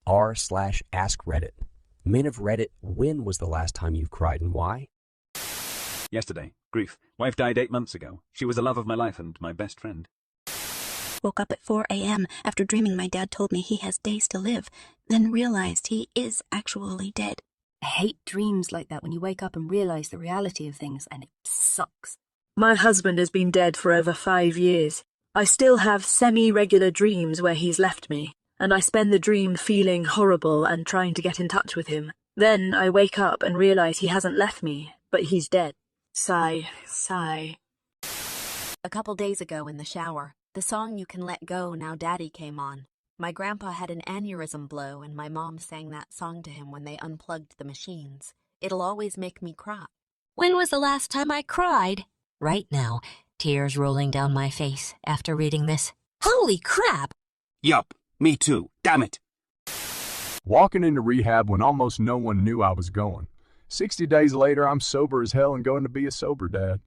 r/askreddit. Men of Reddit, when was the last time you've cried and why? Yesterday. Grief. Wife died 8 months ago. She was the love of my life and my best friend. Woke up at 4 a.m. after dreaming my dad told me he has days to live, then realized he is actually dead. I hate dreams like that when you wake up and realize the reality of things, and it sucks. My husband has been dead for over 5 years. I still have semi-regular dreams where he's left me, and I spend the dream feeling horrible and trying to get in touch with him. Then I wake up and realize he hasn't left me, but he's dead. Sigh, sigh. A couple days ago in the shower, the song You Can Let Go Now Daddy came on. My grandpa had an aneurysm blow and my mom sang that song to him when they unplugged the machines. It'll always make me cry. When was the last time I cried? Right now, tears rolling down my face after reading this. Holy crap! Yup, me too. Damn it. Walking into rehab when almost no one knew I was going. 60 days later, I'm sober as hell and going to be a sober dad.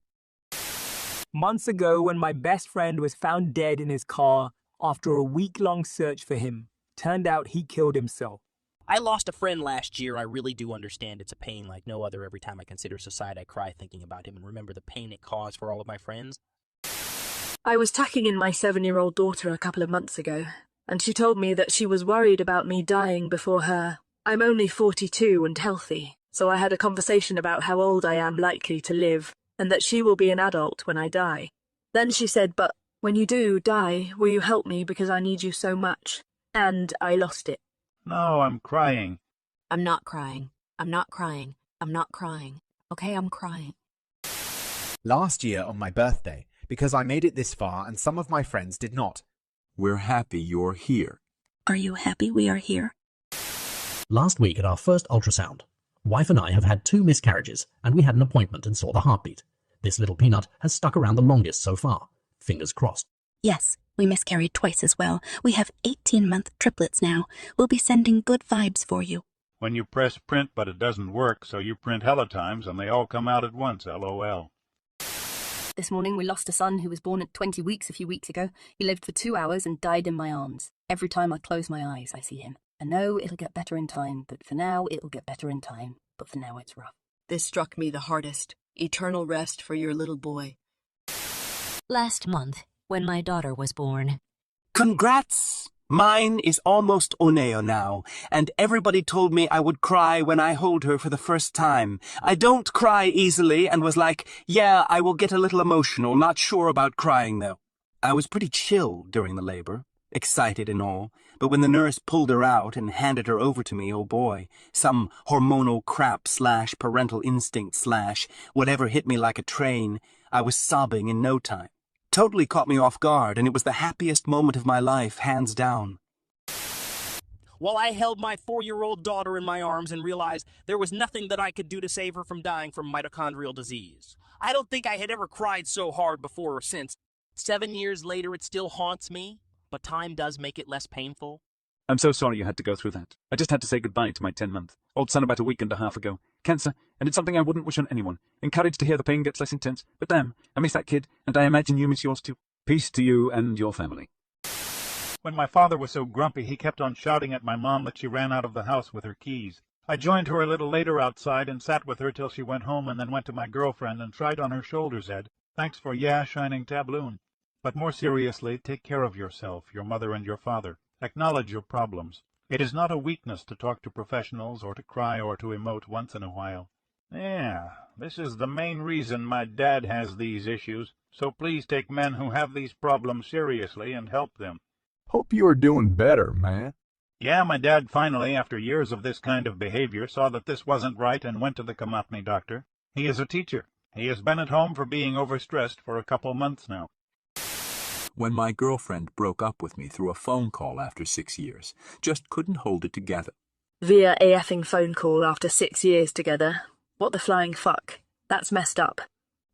Months ago, when my best friend was found dead in his car after a week-long search for him, turned out he killed himself. I lost a friend last year. I really do understand it's a pain like no other. Every time I consider suicide, I cry thinking about him and remember the pain it caused for all of my friends. I was tucking in my 7-year-old daughter a couple of months ago, and she told me that she was worried about me dying before her. I'm only 42 and healthy, so I had a conversation about how old I am likely to live, and that she will be an adult when I die. Then she said, "But when you do die, will you help me because I need you so much?" And I lost it. No, I'm crying. I'm not crying. I'm not crying. I'm not crying. Okay, I'm crying. Last year on my birthday, because I made it this far and some of my friends did not. We're happy you're here. Are you happy we are here? Last week at our first ultrasound, wife and I have had 2 miscarriages, and we had an appointment and saw the heartbeat. This little peanut has stuck around the longest so far. Fingers crossed. Yes, we miscarried twice as well. We have 18-month triplets now. We'll be sending good vibes for you. When you press print but it doesn't work, so you print hella times and they all come out at once, LOL. This morning we lost a son who was born at 20 weeks a few weeks ago. He lived for 2 hours and died in my arms. Every time I close my eyes, I see him. I know it'll get better in time, but for now it'll get better in time. But for now it's rough. This struck me the hardest. Eternal rest for your little boy. Last month, when my daughter was born. Congrats! Mine is almost Oneo now, and everybody told me I would cry when I hold her for the first time. I don't cry easily and was like, yeah, I will get a little emotional, not sure about crying though. I was pretty chill during the labor, excited and all, but when the nurse pulled her out and handed her over to me, oh boy, some hormonal crap / parental instinct / whatever hit me like a train, I was sobbing in no time. Totally caught me off guard, and it was the happiest moment of my life, hands down. Well, I held my 4-year-old daughter in my arms and realized there was nothing that I could do to save her from dying from mitochondrial disease. I don't think I had ever cried so hard before or since. 7 years later, it still haunts me, but time does make it less painful. I'm so sorry you had to go through that. I just had to say goodbye to my 10-month-old son about a week and a half ago. Cancer, and it's something I wouldn't wish on anyone. Encouraged to hear the pain gets less intense, but damn, I miss that kid, and I imagine you miss yours too. Peace to you and your family. When my father was so grumpy, he kept on shouting at my mom that she ran out of the house with her keys. I joined her a little later outside and sat with her till she went home and then went to my girlfriend and tried on her shoulders, Ed. Thanks for shining tabloon. But more seriously, take care of yourself, your mother and your father. Acknowledge your problems. It is not a weakness to talk to professionals or to cry or to emote once in a while. Yeah, this is the main reason my dad has these issues, so please take men who have these problems seriously and help them. Hope you are doing better, man. Yeah, my dad finally, after years of this kind of behavior, saw that this wasn't right and went to the Kamatni doctor. He is a teacher. He has been at home for being overstressed for a couple months now. When my girlfriend broke up with me through a phone call after 6 years, just couldn't hold it together. Via a effing phone call after 6 years together. What the flying fuck? That's messed up.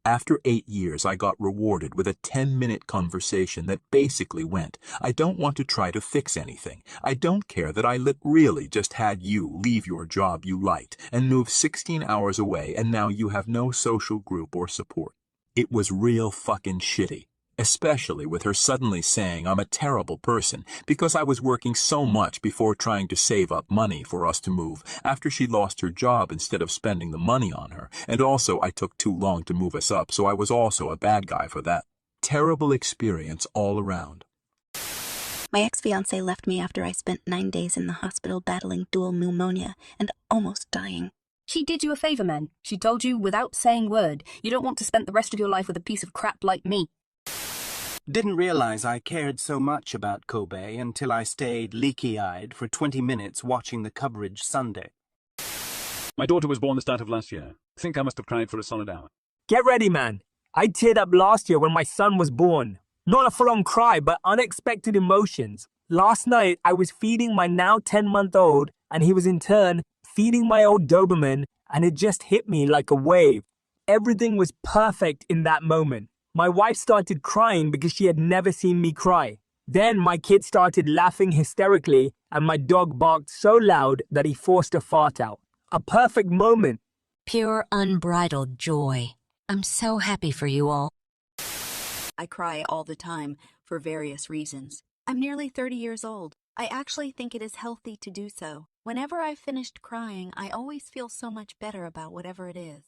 After 8 years, I got rewarded with a 10-minute conversation that basically went, I don't want to try to fix anything. I don't care that I really just had you leave your job you liked and move 16 hours away, and now you have no social group or support. It was real fucking shitty. especially with her suddenly saying I'm a terrible person because I was working so much before trying to save up money for us to move after she lost her job instead of spending the money on her, and also I took too long to move us up, so I was also a bad guy for that. Terrible experience all around. My ex-fiancé left me after I spent 9 days in the hospital battling dual pneumonia and almost dying. She did you a favor, man. She told you without saying word, you don't want to spend the rest of your life with a piece of crap like me. Didn't realize I cared so much about Kobe until I stayed leaky-eyed for 20 minutes watching the coverage Sunday. My daughter was born the start of last year. I think I must have cried for a solid hour. Get ready, man. I teared up last year when my son was born. Not a full-on cry, but unexpected emotions. Last night, I was feeding my now 10-month-old, and he was in turn feeding my old Doberman, and it just hit me like a wave. Everything was perfect in that moment. My wife started crying because she had never seen me cry. Then my kid started laughing hysterically, and my dog barked so loud that he forced a fart out. A perfect moment. Pure, unbridled joy. I'm so happy for you all. I cry all the time for various reasons. I'm nearly 30 years old. I actually think it is healthy to do so. Whenever I've finished crying, I always feel so much better about whatever it is.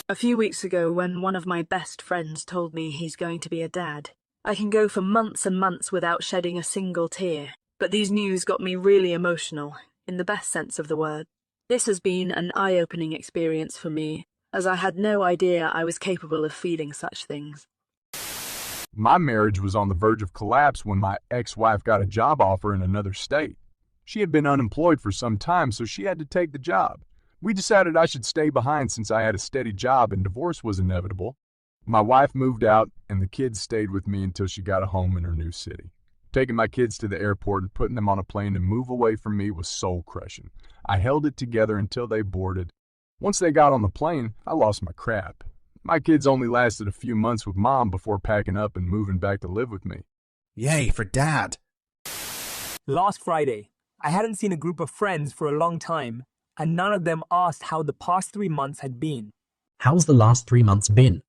A few weeks ago, when one of my best friends told me he's going to be a dad, I can go for months and months without shedding a single tear. But these news got me really emotional, in the best sense of the word. This has been an eye-opening experience for me, as I had no idea I was capable of feeling such things. My marriage was on the verge of collapse when my ex-wife got a job offer in another state. She had been unemployed for some time, so she had to take the job. We decided I should stay behind since I had a steady job and divorce was inevitable. My wife moved out, and the kids stayed with me until she got a home in her new city. Taking my kids to the airport and putting them on a plane to move away from me was soul-crushing. I held it together until they boarded. Once they got on the plane, I lost my crap. My kids only lasted a few months with Mom before packing up and moving back to live with me. Yay for Dad! Last Friday, I hadn't seen a group of friends for a long time, and none of them asked how the past 3 months had been. How's the last 3 months been?